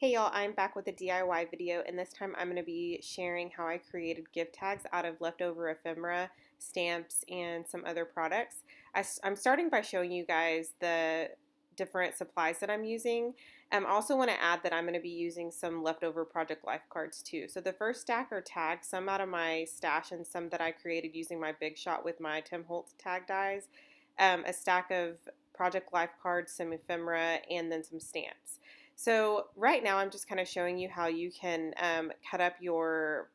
Hey y'all, I'm back with a DIY video, and this time I'm going to be sharing how I created gift tags out of leftover ephemera, stamps, and some other products. I'm starting by showing you guys the different supplies that I'm using. I also want to add that I'm going to be using some leftover Project Life cards too. So the first stack are tags, some out of my stash and some that I created using my Big Shot with my Tim Holtz tag dies, a stack of Project Life cards, some ephemera, and then some stamps. So right now I'm just kind of showing you how you can cut up your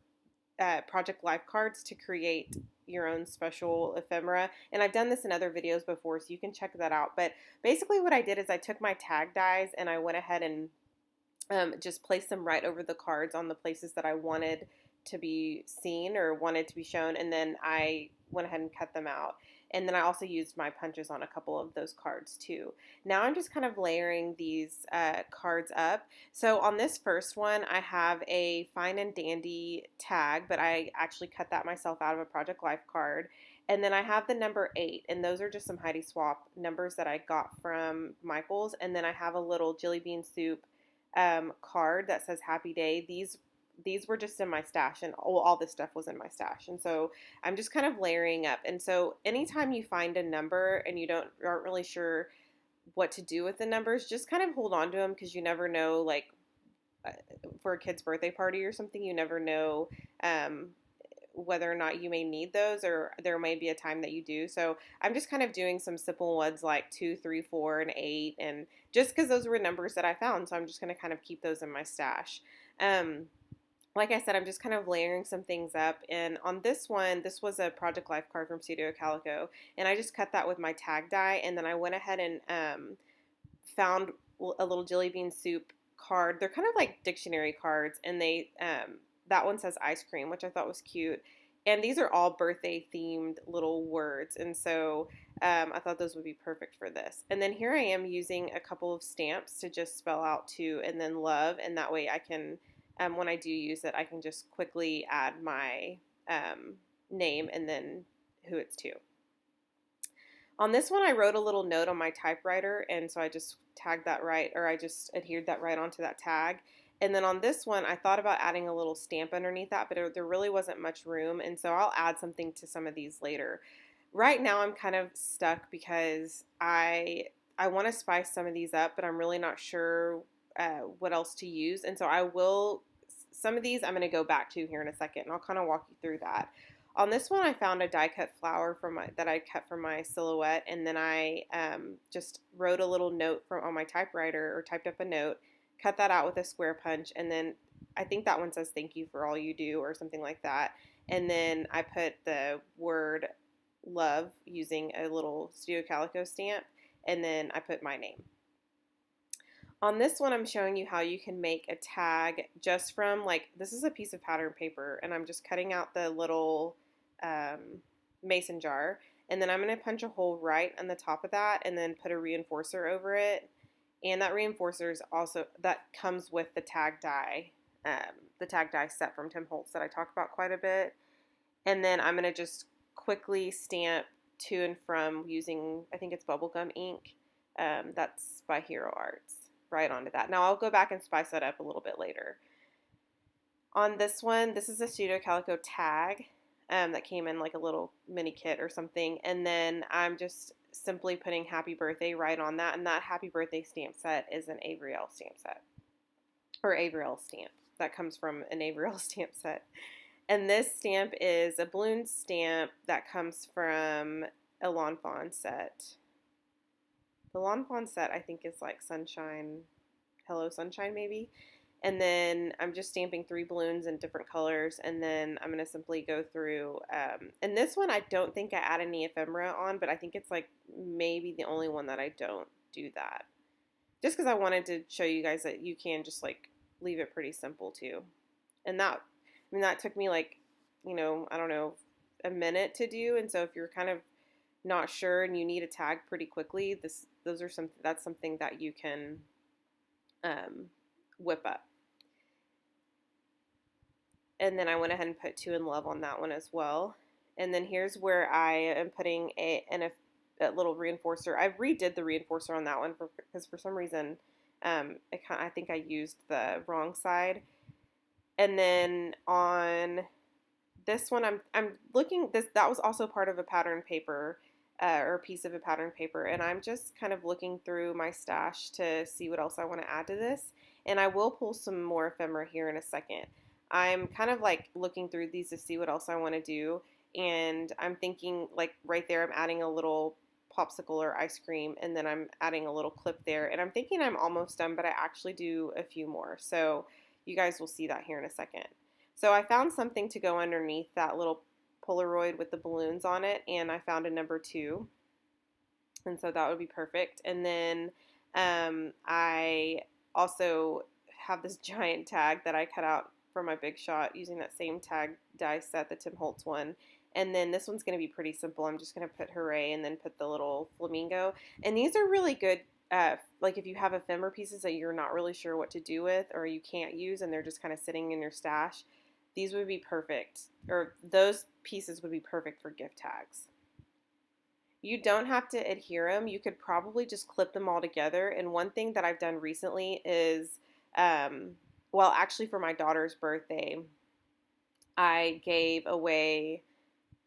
Project Life cards to create your own special ephemera. And I've done this in other videos before, so you can check that out. But basically what I did is I took my tag dies and I went ahead and just placed them right over the cards on the places that I wanted to be seen or wanted to be shown, and then I went ahead and cut them out. And then I also used my punches on a couple of those cards too. Now I'm just kind of layering these cards up. So on this first one, I have a Fine and Dandy tag, but I actually cut that myself out of a Project Life card. And then I have the number 8, and those are just some Heidi Swap numbers that I got from Michaels. And then I have a little Jelly Bean Soup card that says Happy Day. These were just in my stash, and all this stuff was in my stash. And so I'm just kind of layering up. And so anytime you find a number and you aren't really sure what to do with the numbers, just kind of hold on to them, because you never know, like uh, for a kid's birthday party or something, you never know whether or not you may need those, or there may be a time that you do. So I'm just kind of doing some simple ones like 2, 3, 4, and 8, and just because those were numbers that I found, so I'm just going to kind of keep those in my stash. Um, like I said, I'm just kind of layering some things up. And on this one, this was a Project Life card from Studio Calico, and I just cut that with my tag die, and then I went ahead and found a little Jelly Bean Soup card. They're kind of like dictionary cards, and that one says ice cream, which I thought was cute. And these are all birthday themed little words, and so I thought those would be perfect for this. And then here I am using a couple of stamps to just spell out to and then love, and that way I can, when I do use it, I can just quickly add my name and then who it's to. On this one, I wrote a little note on my typewriter, and so I just tagged that right, or I just adhered that right onto that tag. And then on this one, I thought about adding a little stamp underneath that, but there really wasn't much room, and so I'll add something to some of these later. Right now, I'm kind of stuck because I want to spice some of these up, but I'm really not sure what else to use, and so I will. Some of these I'm going to go back to here in a second, and I'll kind of walk you through that. On this one, I found a die cut flower that I cut from my silhouette, and then I just wrote a little note on my typewriter, or typed up a note, cut that out with a square punch, and then I think that one says thank you for all you do or something like that. And then I put the word love using a little Studio Calico stamp, and then I put my name. On this one, I'm showing you how you can make a tag just from, like, this is a piece of pattern paper, and I'm just cutting out the little mason jar, and then I'm going to punch a hole right on the top of that and then put a reinforcer over it. And that reinforcer is also, that comes with the tag die set from Tim Holtz that I talk about quite a bit. And then I'm going to just quickly stamp to and from using, I think it's bubblegum ink. That's by Hero Arts, right onto that. Now I'll go back and spice that up a little bit later. On this one, this is a Studio Calico tag that came in like a little mini kit or something. And then I'm just simply putting happy birthday right on that. And that happy birthday stamp set is an Avery Elle stamp set, or Avery Elle stamp. That comes from an Avery Elle stamp set. And this stamp is a balloon stamp that comes from a Lawn Fawn set. The Lawn Fawn set, I think, is like Sunshine, Hello Sunshine maybe. And then I'm just stamping 3 balloons in different colors, and then I'm going to simply go through, and this one I don't think I add any ephemera on, but I think it's like maybe the only one that I don't do that. Just because I wanted to show you guys that you can just like leave it pretty simple too. And that took me like, I don't know, a minute to do, and so if you're kind of not sure and you need a tag pretty quickly, that's something that you can whip up. And then I went ahead and put 2 in love on that one as well. And then here's where I am putting a little reinforcer. I redid the reinforcer on that one because for some reason I think I used the wrong side. And then on this one, I'm looking, that was also part of a pattern paper, or a piece of a pattern paper, and I'm just kind of looking through my stash to see what else I want to add to this, and I will pull some more ephemera here in a second. I'm kind of like looking through these to see what else I want to do, and I'm thinking like right there I'm adding a little popsicle or ice cream, and then I'm adding a little clip there, and I'm thinking I'm almost done, but I actually do a few more, so you guys will see that here in a second. So I found something to go underneath that little Polaroid with the balloons on it, and I found a number 2, and so that would be perfect. And then I also have this giant tag that I cut out for my Big Shot using that same tag die set, the Tim Holtz one. And then this one's going to be pretty simple. I'm just going to put hooray and then put the little flamingo. And these are really good, like if you have ephemera pieces that you're not really sure what to do with or you can't use and they're just kind of sitting in your stash, these would be perfect, or those pieces would be perfect for gift tags. You don't have to adhere them. You could probably just clip them all together. And one thing that I've done recently is, well, actually for my daughter's birthday, I gave away,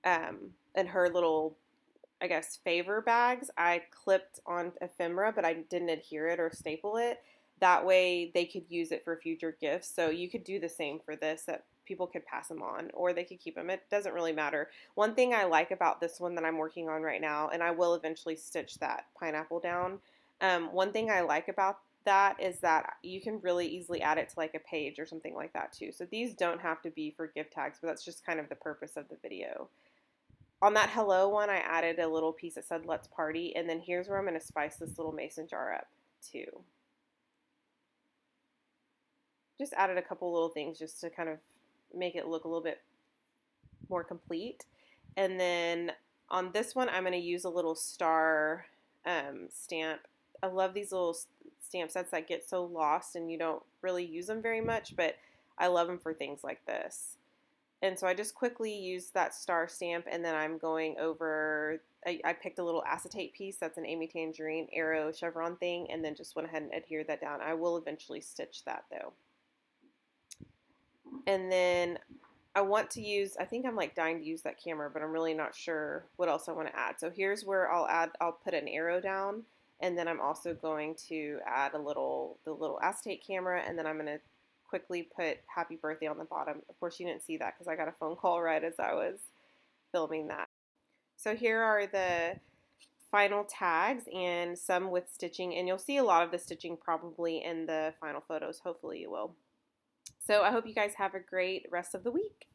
in her little, I guess, favor bags, I clipped on ephemera, but I didn't adhere it or staple it. That way they could use it for future gifts. So you could do the same for this, that people could pass them on or they could keep them. It doesn't really matter. One thing I like about this one that I'm working on right now, and I will eventually stitch that pineapple down. One thing I like about that is that you can really easily add it to like a page or something like that too. So these don't have to be for gift tags, but that's just kind of the purpose of the video. On that hello one, I added a little piece that said let's party, and then here's where I'm going to spice this little mason jar up too. Just added a couple little things just to kind of make it look a little bit more complete. And then on this one, I'm going to use a little star stamp. I love these little stamp sets that get so lost and you don't really use them very much, but I love them for things like this. And so I just quickly used that star stamp, and then I'm going over, I picked a little acetate piece that's an Amy Tangerine arrow chevron thing, and then just went ahead and adhered that down. I will eventually stitch that though. And then I want to use, I think I'm like dying to use that camera, but I'm really not sure what else I want to add. So here's where I'll put an arrow down, and then I'm also going to add the little acetate camera, and then I'm going to quickly put happy birthday on the bottom. Of course you didn't see that because I got a phone call right as I was filming that. So here are the final tags and some with stitching, and you'll see a lot of the stitching probably in the final photos. Hopefully you will. So I hope you guys have a great rest of the week.